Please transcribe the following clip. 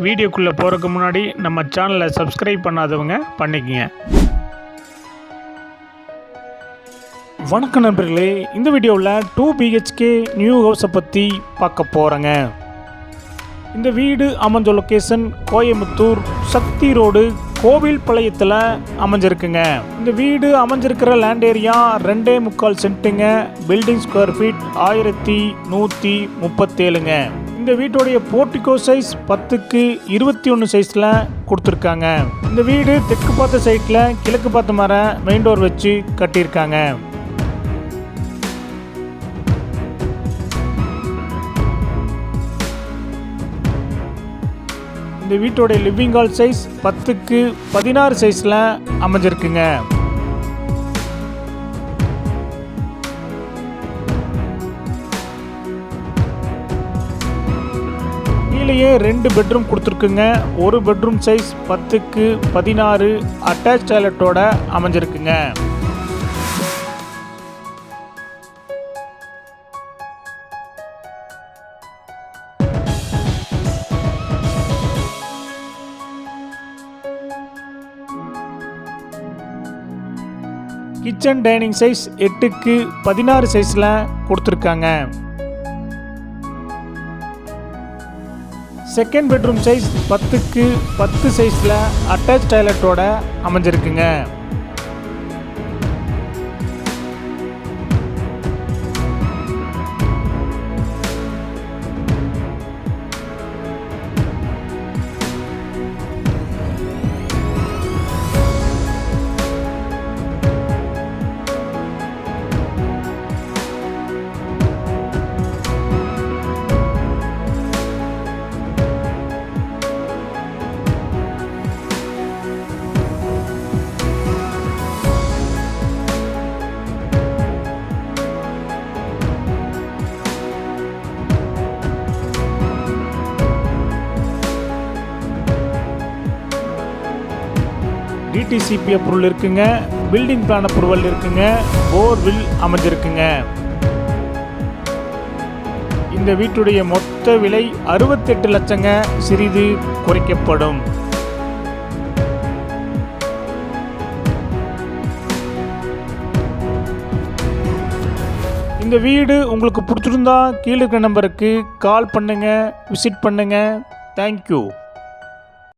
வீடியோக்குள்ளே போகிறதுக்கு முன்னாடி நம்ம சேனலை சப்ஸ்கிரைப் பண்ணாதவங்க பண்ணிக்கங்க. வணக்கம் நண்பர்களே, இந்த வீடியோவில் 2 BHK நியூ ஹவுஸை பற்றி பார்க்க போகிறேங்க. இந்த வீடு அமைஞ்ச லொக்கேஷன் கோயம்புத்தூர் சக்தி ரோடு கோவில்பாளையத்தில் அமைஞ்சிருக்குங்க. இந்த வீடு அமைஞ்சிருக்கிற லேண்ட் ஏரியா 2.25 சென்ட்டுங்க. பில்டிங் ஸ்கொயர் ஃபீட் 1137ங்க. இந்த வீட்டுடைய போர்ட்டிகோ சைஸ் 10க்கு 21 சைஸில் கொடுத்துருக்காங்க. இந்த வீடு தெற்கு பார்த்த சைட்டில் கிழக்கு பார்த்த மாதிரி மெயின் டோர் வச்சு கட்டியிருக்காங்க. இந்த வீட்டோடைய லிவிங் ஹால் சைஸ் 10க்கு 16 சைஸில் அமைஞ்சிருக்குங்க. கீழேயே 2 பெட்ரூம் கொடுத்துருக்குங்க. ஒரு பெட்ரூம் சைஸ் 10க்கு 16 அட்டாச் டாய்லெட்டோட அமைஞ்சிருக்குங்க. கிச்சன் டைனிங் சைஸ் 8க்கு 16 சைஸில் கொடுத்துருக்காங்க. செகண்ட் பெட்ரூம் சைஸ் 10க்கு 10 சைஸில் அட்டாச் டாய்லெட்டோட அமைஞ்சிருக்குங்க. DTCP அப்ரூவல் இருக்குங்க. பில்டிங் பிளான் அப்ரூவல் இருக்குங்க. போர்வில் அமைஞ்சிருக்குங்க. இந்த வீட்டுடைய மொத்த விலை 68 லட்சங்க. சிறிது குறைக்கப்படும். இந்த வீடு உங்களுக்கு பிடிச்சிருந்தா கீழே இருக்க நம்பருக்கு கால் பண்ணுங்க, விசிட் பண்ணுங்க. தேங்க்யூ.